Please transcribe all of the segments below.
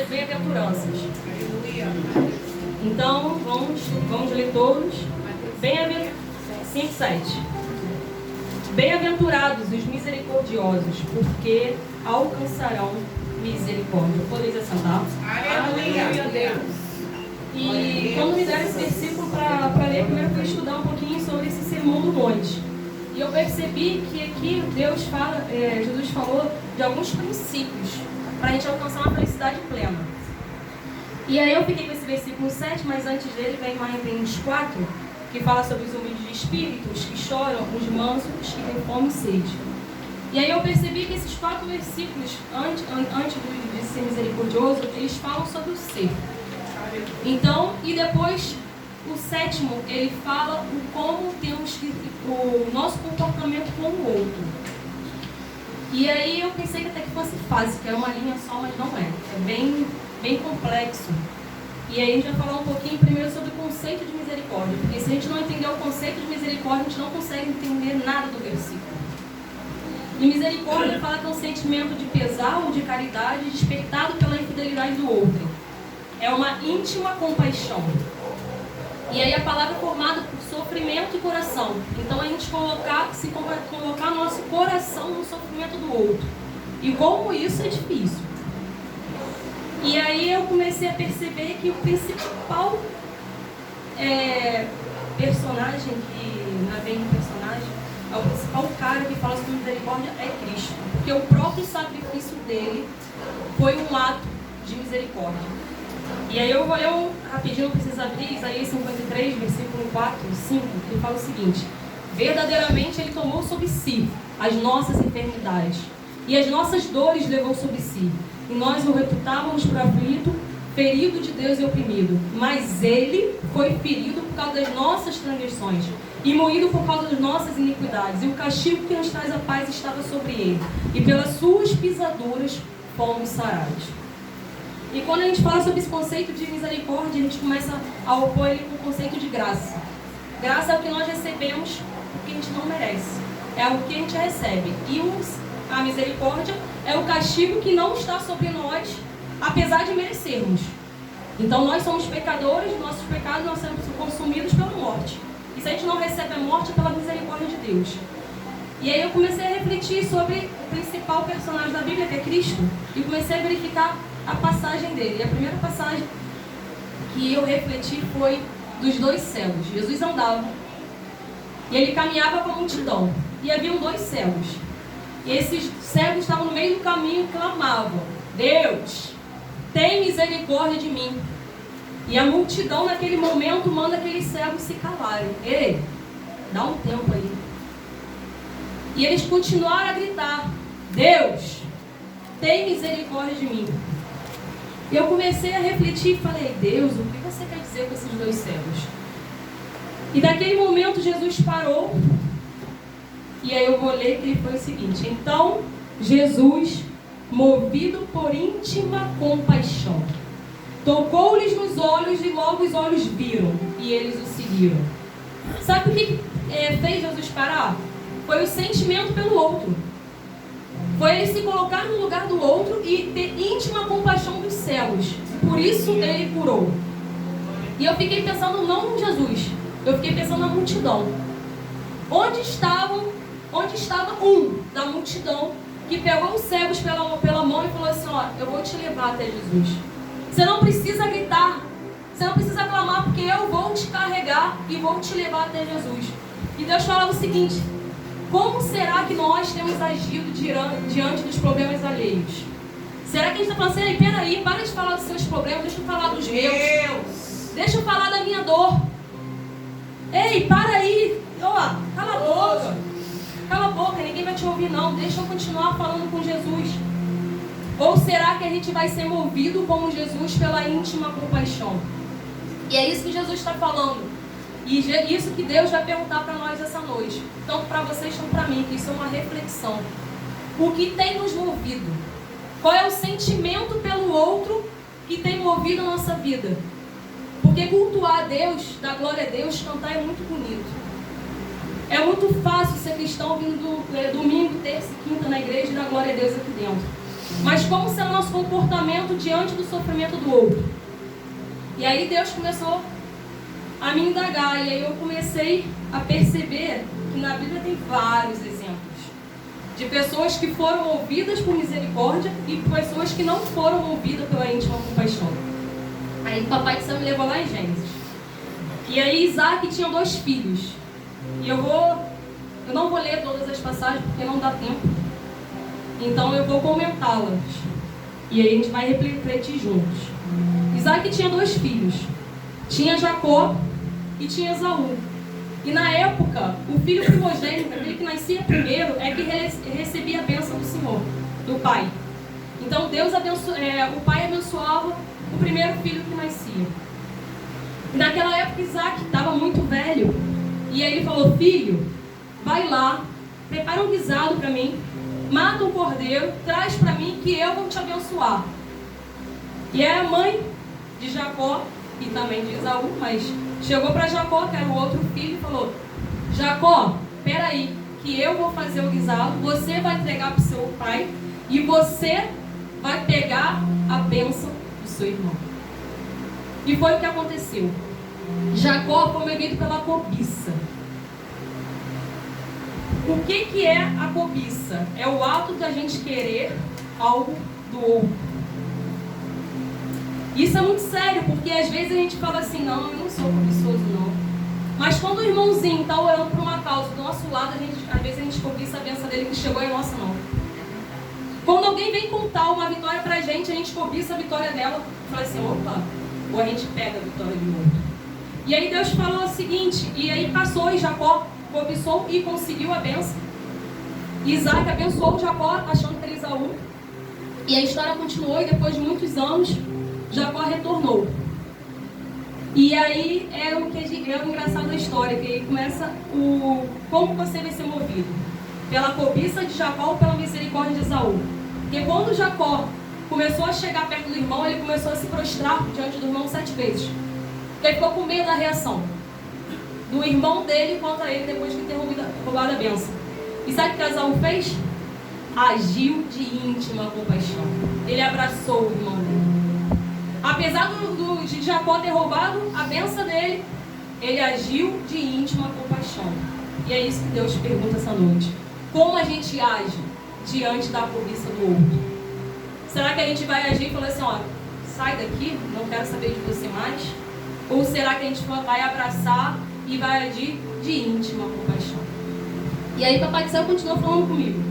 das bem-aventuranças. Então, vamos ler todos. 5, 7. Bem-aventurados os misericordiosos, porque alcançarão misericórdia. Podeis assentar? Aleluia, Deus. E quando me deram esse versículo para ler, primeiro eu fui estudar um pouquinho sobre esse sermão do monte. E eu percebi que aqui Deus fala, Jesus falou de alguns princípios para a gente alcançar uma felicidade plena. E aí eu fiquei com esse versículo 7, mas antes dele vem Marcos 4, que fala sobre os humildes de espíritos, que choram, os mansos, que têm fome e sede. E aí eu percebi que esses 4 versículos, antes de ser misericordioso, eles falam sobre o ser. Então, e depois, o 7º, ele fala o como temos que, o nosso comportamento com o outro. E aí eu pensei que até que fosse fácil, que era uma linha só, mas não é. É bem complexo. E aí a gente vai falar um pouquinho primeiro sobre o conceito de misericórdia, porque se a gente não entender o conceito de misericórdia, a gente não consegue entender nada do versículo. E misericórdia fala que é um sentimento de pesar ou de caridade despertado pela infidelidade do outro. É uma íntima compaixão. E aí a palavra é formada por sofrimento e coração. Então a gente colocar nosso coração no sofrimento do outro. E como isso é difícil. E aí eu comecei a perceber que o principal personagem, que na veia do personagem, o principal cara que fala sobre misericórdia é Cristo. Porque o próprio sacrifício dele foi um ato de misericórdia. E aí eu rapidinho, não preciso abrir, Isaías 53, versículo 4 e 5, que fala o seguinte: verdadeiramente ele tomou sobre si as nossas enfermidades, e as nossas dores levou sobre si. E nós o reputávamos por aflito, ferido de Deus e oprimido. Mas ele foi ferido por causa das nossas transgressões e moído por causa das nossas iniquidades. E o castigo que nos traz a paz estava sobre ele. E pelas suas pisaduras fomos sarados. E quando a gente fala sobre esse conceito de misericórdia, a gente começa a opor ele com o conceito de graça. Graça é o que nós recebemos, o que a gente não merece. É o que a gente recebe. E a misericórdia é o castigo que não está sobre nós, apesar de merecermos. Então nós somos pecadores, nossos pecados nós somos consumidos pela morte. E se a gente não recebe a morte, é pela misericórdia de Deus. E aí eu comecei a refletir sobre o principal personagem da Bíblia, que é Cristo, e comecei a verificar a passagem dele. E a primeira passagem que eu refleti foi dos 2 cegos. Jesus andava e ele caminhava com a multidão. E haviam 2 cegos. E esses cegos estavam no meio do caminho e clamavam: Deus, tem misericórdia de mim. E a multidão naquele momento manda aqueles cegos se calarem. Ei, dá um tempo aí. E eles continuaram a gritar: Deus, tem misericórdia de mim. E eu comecei a refletir e falei: Deus, o que você quer dizer com esses 2 cegos? E naquele momento Jesus parou. E aí eu vou ler que ele foi o seguinte: então Jesus, movido por íntima compaixão, tocou-lhes nos olhos e logo os olhos viram e eles o seguiram. Sabe o que fez Jesus parar? Foi o sentimento pelo outro. Foi ele se colocar no lugar do outro e ter íntima compaixão dos cegos. Por isso ele curou. E eu fiquei pensando não em Jesus, eu fiquei pensando na multidão. Onde estava um da multidão que pegou os cegos pela mão e falou assim: ó, eu vou te levar até Jesus. Você não precisa gritar, você não precisa clamar, porque eu vou te carregar e vou te levar até Jesus. E Deus falava o seguinte: como será que nós temos agido diante dos problemas alheios? Será que a gente está falando assim: peraí, para de falar dos seus problemas, deixa eu falar dos meus, deixa eu falar da minha dor. Ei, para aí, ó, cala a boca. Cala a boca, ninguém vai te ouvir não. Deixa eu continuar falando com Jesus. Ou será que a gente vai ser movido como Jesus pela íntima compaixão? E é isso que Jesus está falando. E isso que Deus vai perguntar para nós essa noite. Tanto para vocês como para mim, que isso é uma reflexão. O que tem nos movido? Qual é o sentimento pelo outro que tem movido a nossa vida? Porque cultuar a Deus, dar glória a Deus, cantar é muito bonito. É muito fácil ser cristão vindo domingo, terça e quinta na igreja e dar glória a Deus aqui dentro. mas como será o nosso comportamento diante do sofrimento do outro. E aí Deus começou a me indagar, e aí eu comecei a perceber que na Bíblia tem vários exemplos de pessoas que foram movidas por misericórdia e pessoas que não foram movidas pela íntima compaixão. Aí o papai do céu me levou lá em Gênesis. E aí Isaac tinha 2 filhos. E eu não vou ler todas as passagens porque não dá tempo. Então eu vou comentá-las. E aí a gente vai refletir juntos. Isaac tinha 2 filhos. Tinha Jacó e tinha Esaú. E na época, o filho primogênito, aquele que nascia primeiro, é que recebia a bênção do Senhor, do pai. Então o pai abençoava o primeiro filho que nascia. E naquela época Isaac estava muito velho. E aí ele falou: filho, vai lá, prepara um guisado para mim, mata um cordeiro, traz para mim que eu vou te abençoar. E é a mãe de Jacó e também de Esaú, mas chegou para Jacó, que era o outro filho, e falou: Jacó, peraí, que eu vou fazer o guisado, você vai entregar para o seu pai e você vai pegar a bênção do seu irmão. E foi o que aconteceu. Jacó foi movido pela cobiça. O que é a cobiça? É o ato da gente querer algo do outro. Isso é muito sério, porque às vezes a gente fala assim: não, eu não sou cobiçoso não. Mas quando o irmãozinho está orando por uma causa do nosso lado, às vezes a gente cobiça a bênção dele que chegou e a nossa não. Quando alguém vem contar uma vitória pra gente, a gente cobiça a vitória dela e fala assim: opa, ou a gente pega a vitória do outro. E aí Deus falou o seguinte, e aí passou e Jacó cobiçou e conseguiu a bênção. Isaac abençoou Jacó, achando que era Esaú. E a história continuou, e depois de muitos anos, Jacó retornou. E aí é o engraçado da história, que aí começa como você vai ser movido. Pela cobiça de Jacó ou pela misericórdia de Esaú. Porque quando Jacó começou a chegar perto do irmão, ele começou a se prostrar diante do irmão 7 vezes. Porque ele ficou com medo da reação do irmão dele contra ele depois de ter roubado a bênção. E sabe o que Esaú fez? Agiu de íntima compaixão. Ele abraçou o irmão dele. Apesar de Jacó ter roubado a bênção dele, ele agiu de íntima compaixão. E é isso que Deus pergunta essa noite. Como a gente age diante da cobiça do outro? Será que a gente vai agir e falar assim: ó, sai daqui, não quero saber de você mais? Ou será que a gente vai abraçar e vai agir de íntima compaixão? E aí papai do céu continuou falando comigo.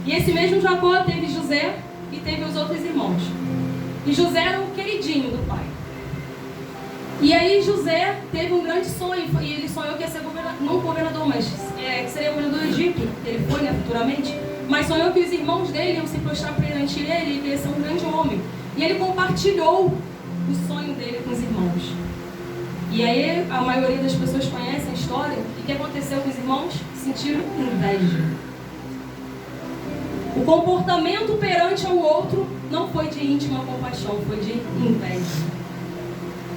E esse mesmo Jacó teve José e teve os outros irmãos. E José era o queridinho do pai. E aí José teve um grande sonho, e ele sonhou que ia ser não governador, mas que seria governador do Egito, que ele foi, né, futuramente. Mas sonhou que os irmãos dele iam se prostrar perante ele e que ele ia ser um grande homem. E ele compartilhou o sonho dele com os irmãos. E aí a maioria das pessoas conhecem a história. E o que aconteceu com os irmãos? Sentiram inveja. O comportamento perante ao outro não foi de íntima compaixão, foi de inveja.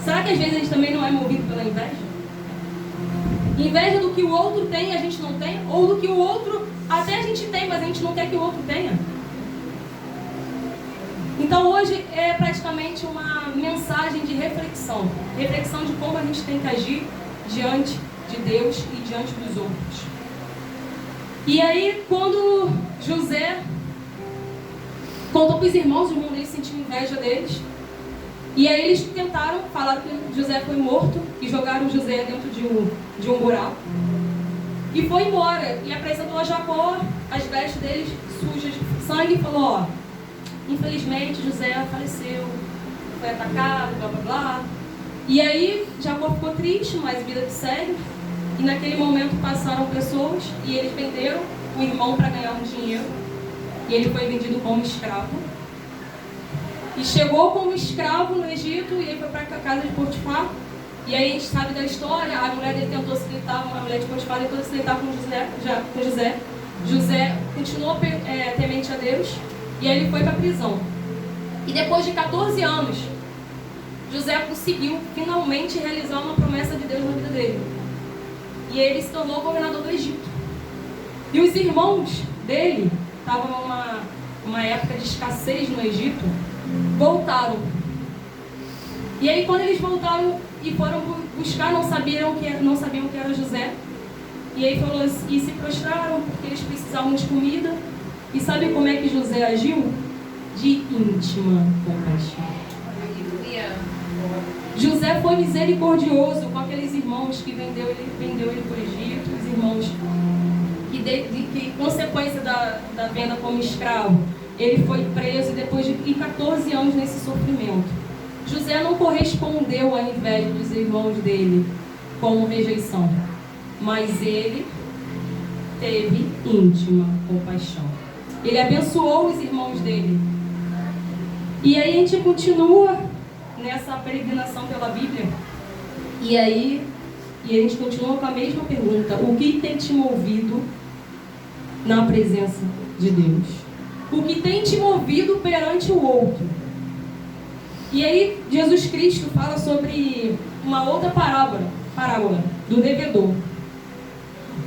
Será que às vezes a gente também não é movido pela inveja? Inveja do que o outro tem e a gente não tem? Ou do que o outro até a gente tem, mas a gente não quer que o outro tenha? Então hoje é praticamente uma mensagem de reflexão. Reflexão de como a gente tem que agir diante de Deus e diante dos outros. E aí quando José contou para os irmãos dele sentiu inveja deles. E aí eles tentaram, falaram que José foi morto e jogaram José dentro de um buraco. E foi embora. E apresentou a Jacó as vestes deles sujas de sangue e falou: ó, infelizmente José faleceu, foi atacado, blá blá blá. E aí Jacó ficou triste, mas vida que segue. E naquele momento passaram pessoas e eles venderam o irmão para ganhar um dinheiro. E ele foi vendido como escravo. E chegou como escravo no Egito e ele foi para a casa de Potifar. E aí a gente sabe da história, a mulher dele tentou se deitar, a mulher de Potifar tentou se deitar com José. José continuou temente a Deus e aí ele foi para a prisão. E depois de 14 anos, José conseguiu finalmente realizar uma promessa de Deus na vida dele. E ele se tornou governador do Egito. E os irmãos dele estavam uma época de escassez no Egito, voltaram. E aí quando eles voltaram e foram buscar, não sabiam que era José. E aí falou assim, e se prostraram porque eles precisavam de comida. E sabe como é que José agiu? De íntima compaixão. José foi misericordioso com aqueles irmãos que vendeu ele para o Egito, os irmãos que consequência da venda como escravo, ele foi preso e depois de 14 anos nesse sofrimento. José não correspondeu à inveja dos irmãos dele com rejeição, mas ele teve íntima compaixão. Ele abençoou os irmãos dele. E aí a gente continua nessa peregrinação pela Bíblia. E a gente continua com a mesma pergunta: o que tem te movido na presença de Deus? O que tem te movido perante o outro? E aí Jesus Cristo fala sobre uma outra parábola do devedor.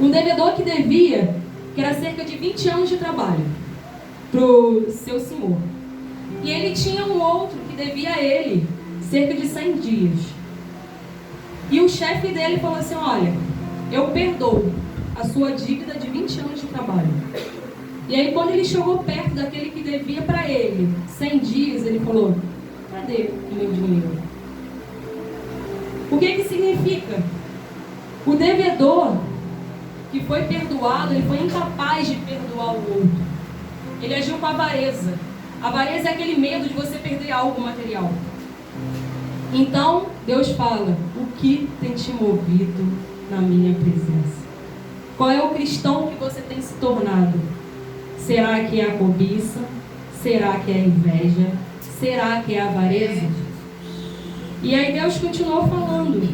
Um devedor que devia, que era cerca de 20 anos de trabalho para o seu senhor. E ele tinha um outro que devia a ele cerca de 100 dias. E o chefe dele falou assim: olha, eu perdoo a sua dívida de 20 anos de trabalho. E aí quando ele chegou perto daquele que devia para ele 100 dias, ele falou: cadê o meu dinheiro? O que significa? O devedor que foi perdoado, ele foi incapaz de perdoar o outro. Ele agiu com avareza. Avareza é aquele medo de você perder algo material. Então, Deus fala: o que tem te movido na minha presença? Qual é o cristão que você tem se tornado? Será que é a cobiça? Será que é a inveja? Será que é a avareza? E aí Deus continuou falando.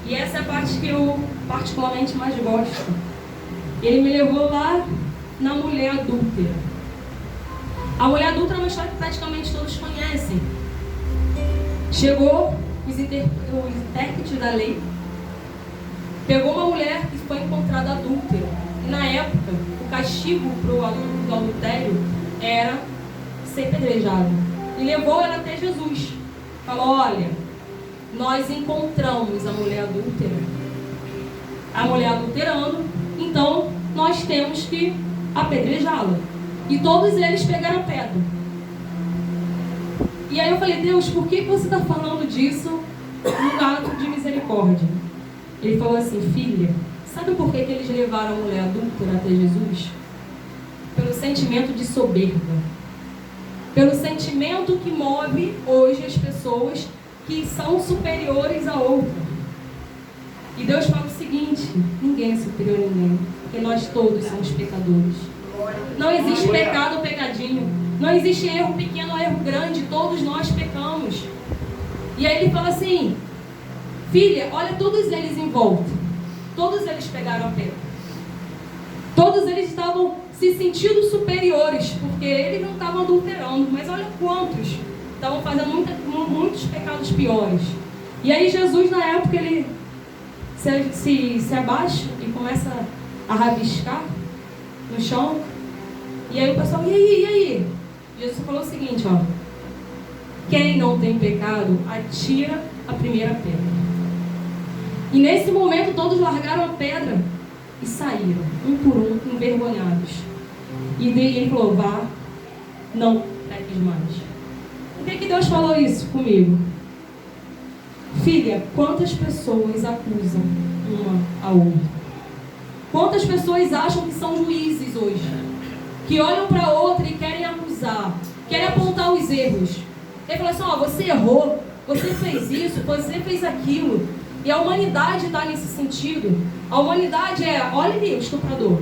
E essa é a parte que eu particularmente mais gosto. Ele me levou lá na mulher adúltera. A mulher adúltera é uma história que praticamente todos conhecem. Chegou os intérpretes da lei, pegou uma mulher que foi encontrada adúltera. E na época, o castigo para o adultério era ser pedrejado. E levou ela até Jesus. Falou: olha, nós encontramos a mulher adulterando, então nós temos que apedrejá-la. E todos eles pegaram pedra. E aí eu falei: Deus, por que você está falando disso num ato de misericórdia? Ele falou assim: filha, sabe por que eles levaram a mulher adúltera até Jesus? Pelo sentimento de soberba. Pelo sentimento que move hoje as pessoas que são superiores a outra. E Deus fala o seguinte: ninguém é superior a ninguém, porque nós todos somos pecadores. Não existe pecado ou pegadinho. Não existe erro pequeno ou erro grande. Todos nós pecamos. E aí ele fala assim: filha, olha todos eles em volta. Todos eles pegaram a pedra. Todos eles estavam se sentindo superiores, porque eles não estavam adulterando. Mas olha quantos estavam fazendo muitos pecados piores. E aí Jesus, na época, ele se abaixa e começa a rabiscar no chão. E aí o pessoal: e aí? Jesus falou o seguinte: ó, quem não tem pecado, atira a primeira pedra. E nesse momento todos largaram a pedra e saíram, um por um, envergonhados. E ele falou: vá, não peques mais. Por que Deus falou isso comigo? Filha, quantas pessoas acusam uma a outra? Quantas pessoas acham que são juízes hoje? Que olham para outra e querem acusar, querem apontar os erros. Ele falou assim: ó, você errou, você fez isso, você fez aquilo. E a humanidade está nesse sentido. A humanidade é: olha ali o estuprador,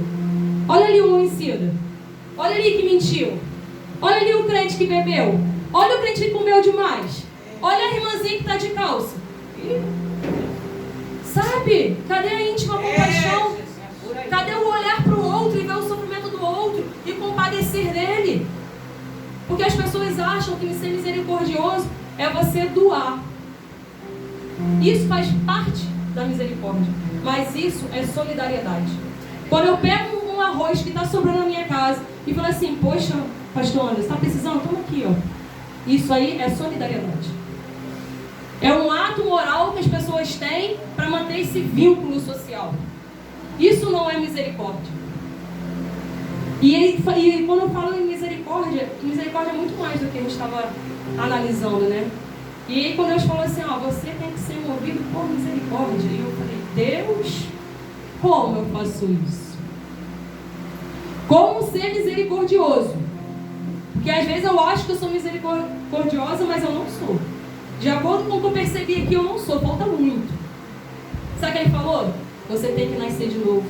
olha ali o homicida, olha ali que mentiu, olha ali o crente que bebeu, olha o crente que comeu demais, olha a irmãzinha que está de calça. Sabe? Cadê a íntima compaixão? Cadê o olhar para o outro e ver o sofrimento do outro e compadecer dele? Porque as pessoas acham que ser misericordioso é você doar. Isso faz parte da misericórdia, mas isso é solidariedade. Quando eu pego um arroz que está sobrando na minha casa e falo assim, poxa, pastor Anderson, está precisando? Toma aqui, ó. Isso aí é solidariedade. É um ato moral que as pessoas têm para manter esse vínculo social. Isso não é misericórdia. E quando eu falo em misericórdia é muito mais do que a gente estava analisando, né? E aí quando Deus falou assim, ó, você tem que ser movido por misericórdia. E eu falei, Deus, como eu faço isso? Como ser misericordioso? Porque às vezes eu acho que eu sou misericordiosa, mas eu não sou. De acordo com o que eu percebi aqui, eu não sou, falta muito. Sabe o que ele falou? Você tem que nascer de novo.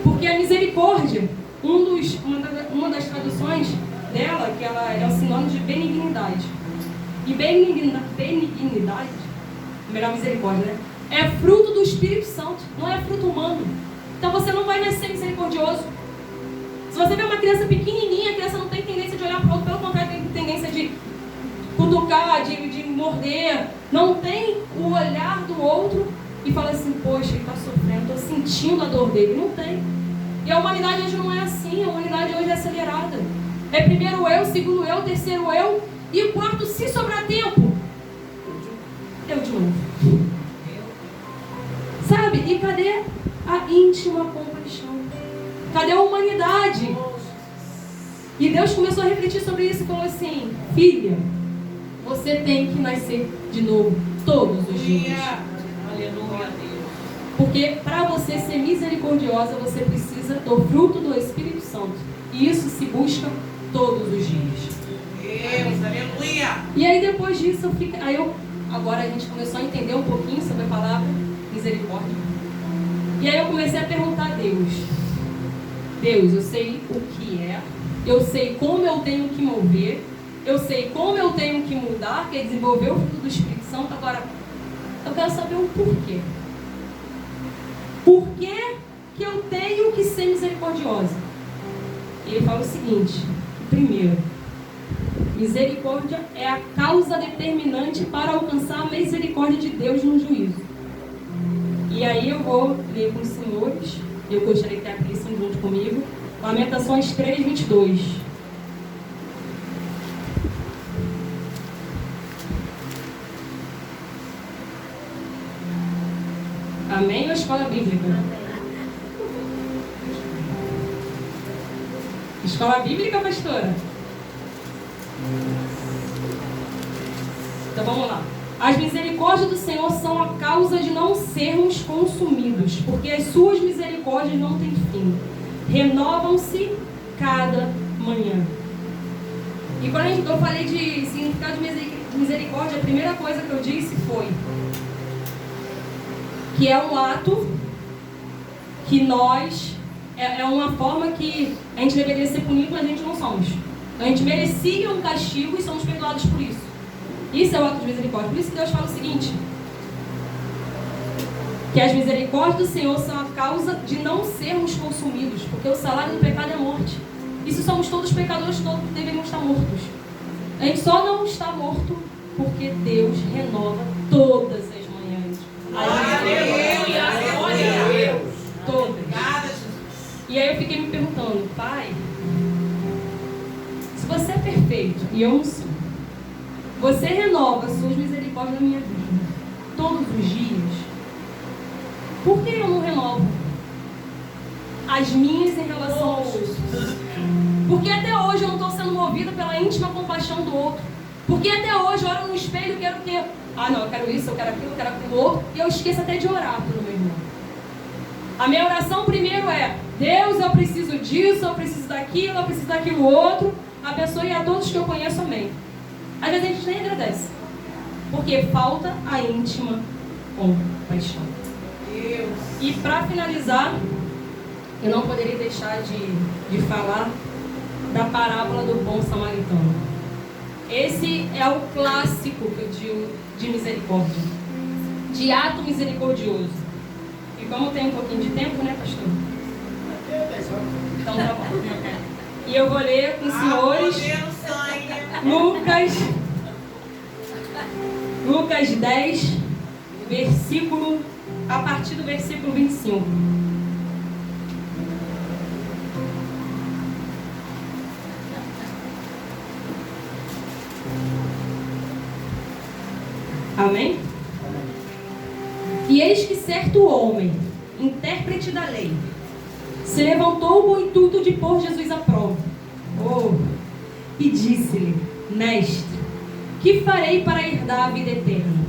Porque a misericórdia, uma das traduções dela, que ela é o sinônimo de benignidade. E benignidade, melhor misericórdia, né? É fruto do Espírito Santo, não é fruto humano. Então você não vai nascer misericordioso. Se você vê uma criança pequenininha, a criança não tem tendência de olhar para o outro, pelo contrário, tem tendência de cutucar, de morder. Não tem o olhar do outro e fala assim, poxa, ele está sofrendo, estou sentindo a dor dele. Não tem. E a humanidade hoje não é assim, a humanidade hoje é acelerada. É primeiro eu, segundo eu, terceiro eu, e o quarto, se sobrar tempo, eu de novo. Sabe? E cadê a íntima compaixão? Cadê a humanidade? E Deus começou a refletir sobre isso e falou assim, filha, você tem que nascer de novo todos os dias. Aleluia, Deus. Porque para você ser misericordiosa, você precisa do fruto do Espírito Santo. E isso se busca todos os dias. Deus, aleluia. E aí depois disso, agora a gente começou a entender um pouquinho sobre a palavra misericórdia. E aí eu comecei a perguntar a Deus. Deus, eu sei o que é, eu sei como eu tenho que mover, eu sei como eu tenho que mudar, que é desenvolver o fruto do Espírito Santo. Agora, eu quero saber o porquê. Por que eu tenho que ser misericordiosa? E ele fala o seguinte, primeiro, misericórdia é a causa determinante para alcançar a misericórdia de Deus no juízo. E aí eu vou ler com os senhores, eu gostaria que abrissem junto comigo, Lamentações 3:22. Amém ou escola bíblica? Escola bíblica, pastora? Então vamos lá. As misericórdias do Senhor são a causa de não sermos consumidos, porque as suas misericórdias não têm fim. Renovam-se cada manhã. E quando eu falei de significado de misericórdia, a primeira coisa que eu disse foi que é um ato que nós, é uma forma que a gente deveria ser punido, mas a gente não somos. A gente merecia um castigo e somos perdoados por isso. Isso é o ato de misericórdia. Por isso que Deus fala o seguinte, que as misericórdias do Senhor são a causa de não sermos consumidos, porque o salário do pecado é morte. E se somos todos pecadores, todos deveriam estar mortos. A gente só não está morto porque Deus renova todas as manhãs. Aleluia. Todas. Obrigada, Jesus. E aí eu fiquei me perguntando, Pai, se você é perfeito e eu não sou, você renova as suas misericórdias na minha vida todos os dias, por que eu não renovo as minhas em relação aos outros? Porque até hoje eu não estou sendo movida pela íntima compaixão do outro. Porque até hoje eu olho no espelho e quero o quê? Ah não, eu quero isso, eu quero aquilo outro, e eu esqueço até de orar pelo meu irmão. A minha oração primeiro é, Deus, eu preciso disso, eu preciso daquilo outro, abençoe a todos que eu conheço, amém. Às vezes a gente nem agradece, porque falta a íntima compaixão. Deus. E para finalizar, eu não poderia deixar de falar da parábola do bom samaritano. Esse é o clássico que eu digo de misericórdia, de ato misericordioso. E como tem um pouquinho de tempo, né, pastor? Então tá bom. E eu vou ler com os senhores Lucas 10, a partir do versículo 25. Amém? E eis que certo homem, intérprete da lei, se levantou com o intuito de pôr Jesus à prova. E disse-lhe: Mestre, que farei para herdar a vida eterna?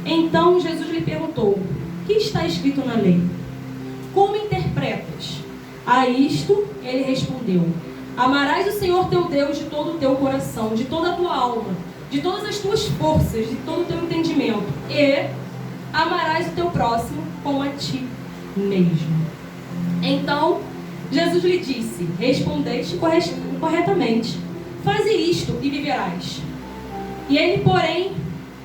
Então Jesus lhe perguntou: que está escrito na lei? Como interpretas? A isto ele respondeu: Amarás o Senhor teu Deus de todo o teu coração, de toda a tua alma, de todas as tuas forças, de todo o teu entendimento, e amarás o teu próximo como a ti mesmo. Então Jesus lhe disse: Respondeste corretamente, faze isto e viverás. E ele, porém,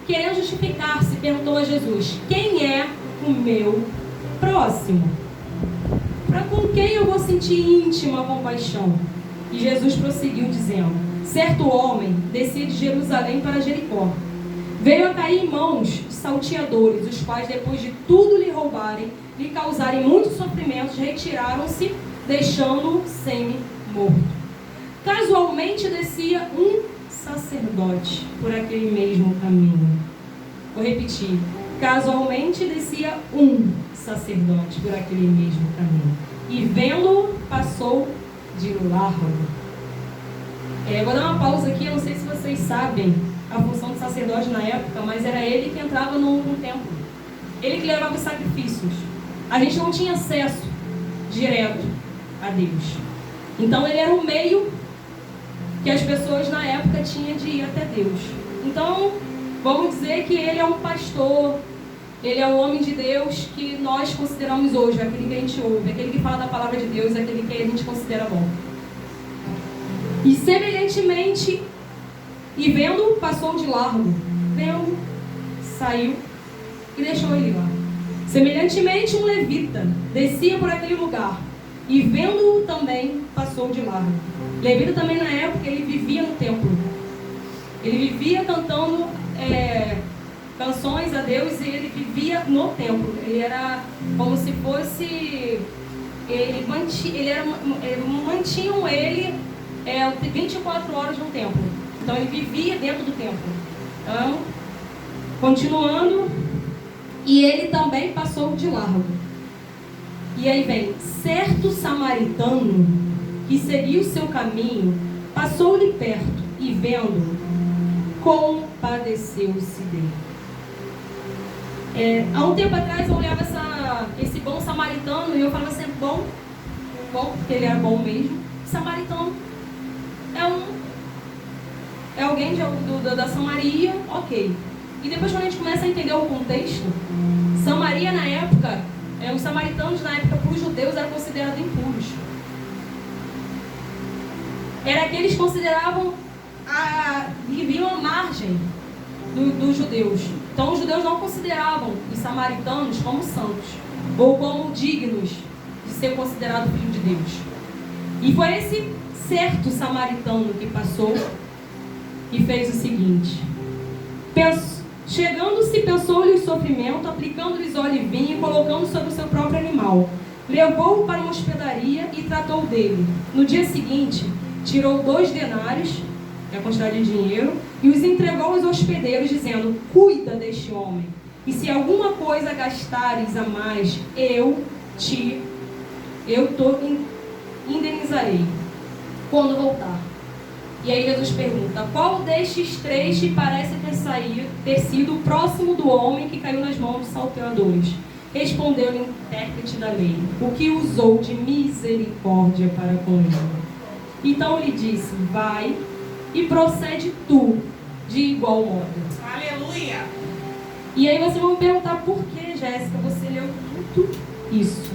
querendo justificar-se, perguntou a Jesus: quem é o meu próximo? Para com quem eu vou sentir íntima compaixão? E Jesus prosseguiu dizendo: certo homem descia de Jerusalém para Jericó. Veio a cair em mãos de salteadores, os quais, depois de tudo lhe roubarem, lhe causarem muitos sofrimentos, retiraram-se, deixando-o semi-morto. Casualmente descia um sacerdote por aquele mesmo caminho. Vou repetir. Casualmente descia um sacerdote por aquele mesmo caminho. E vendo-o, passou de largo. Vou dar uma pausa aqui. Eu não sei se vocês sabem a função do sacerdote na época, mas era ele que entrava no templo. Ele que levava os sacrifícios. A gente não tinha acesso direto a Deus. Então ele era o meio que as pessoas na época tinham de ir até Deus. Então, vamos dizer que ele é um pastor, ele é o homem de Deus que nós consideramos hoje, aquele que a gente ouve, aquele que fala da palavra de Deus, aquele que a gente considera bom. E semelhantemente, e vendo, passou de largo. Vendo, saiu e deixou ele lá. Semelhantemente, um levita descia por aquele lugar e vendo-o também, passou de largo. Levita também na época, ele vivia no templo. Ele vivia cantando canções a Deus e ele vivia no templo. Ele era como se fosse... mantinham ele 24 horas no templo. Então ele vivia dentro do templo. Então, continuando, e ele também passou de largo. E aí vem: certo samaritano, que seguia o seu caminho, passou-lhe perto e vendo, compadeceu-se dele. Há um tempo atrás eu olhava esse bom samaritano e eu falava sempre bom, porque ele era bom mesmo. Samaritano é alguém da Samaria, ok. E depois, quando a gente começa a entender o contexto, Samaria na época, os samaritanos na época para os judeus eram considerados impuros. Era aqueles que consideravam viviam à margem dos judeus. Então os judeus não consideravam os samaritanos como santos ou como dignos de ser considerado filho de Deus. E foi esse certo samaritano que passou e fez o seguinte: chegando-se, pensou-lhe o sofrimento, aplicando-lhes óleo e vinho e colocando sobre o seu próprio animal. Levou-o para uma hospedaria e tratou dele. No dia seguinte, tirou 2 denários, que é a quantidade de dinheiro, e os entregou aos hospedeiros, dizendo: cuida deste homem, e se alguma coisa gastares a mais, eu te indenizarei quando voltar. E aí Jesus pergunta: qual destes 3 te parece ter sido o próximo do homem que caiu nas mãos dos salteadores? Respondeu-lhe o intérprete da lei: o que usou de misericórdia para com ele. Então lhe disse: vai e procede tu de igual modo. Aleluia! E aí vocês vão me perguntar: por que, Jéssica, você leu tudo isso?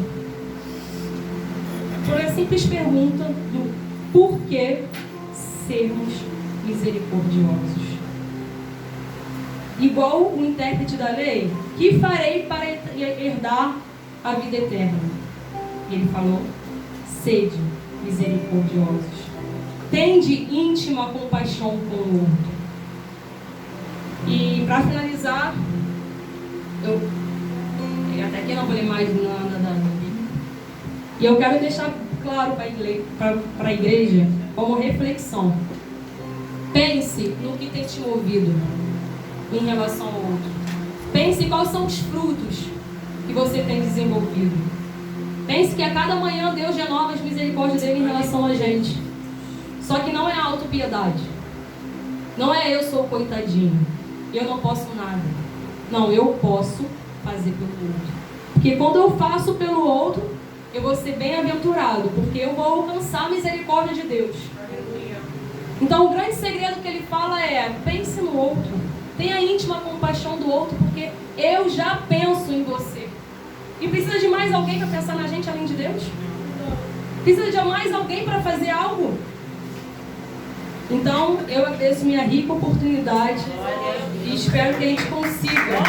Por a simples pergunta do porquê sermos misericordiosos. Igual o intérprete da lei: que farei para herdar a vida eterna? Ele falou: sede misericordiosos, tende íntima compaixão com o outro. E para finalizar, até aqui não vou ler mais nada da Bíblia, e eu quero deixar claro para a igreja como reflexão: pense no que tem te movido. em relação ao outro. Pense quais são os frutos que você tem desenvolvido. Pense que a cada manhã Deus renova as misericórdias dele em relação a gente. Só que não é autopiedade. Não é eu sou coitadinho, eu não posso nada. Não, eu posso fazer pelo outro. Porque quando eu faço pelo outro, eu vou ser bem-aventurado, porque eu vou alcançar a misericórdia de Deus. Então o grande segredo que ele fala é: pense no outro. Tenha íntima compaixão do outro, porque eu já penso em você. E precisa de mais alguém para pensar na gente além de Deus? Precisa de mais alguém para fazer algo? Então, eu agradeço minha rica oportunidade e espero que a gente consiga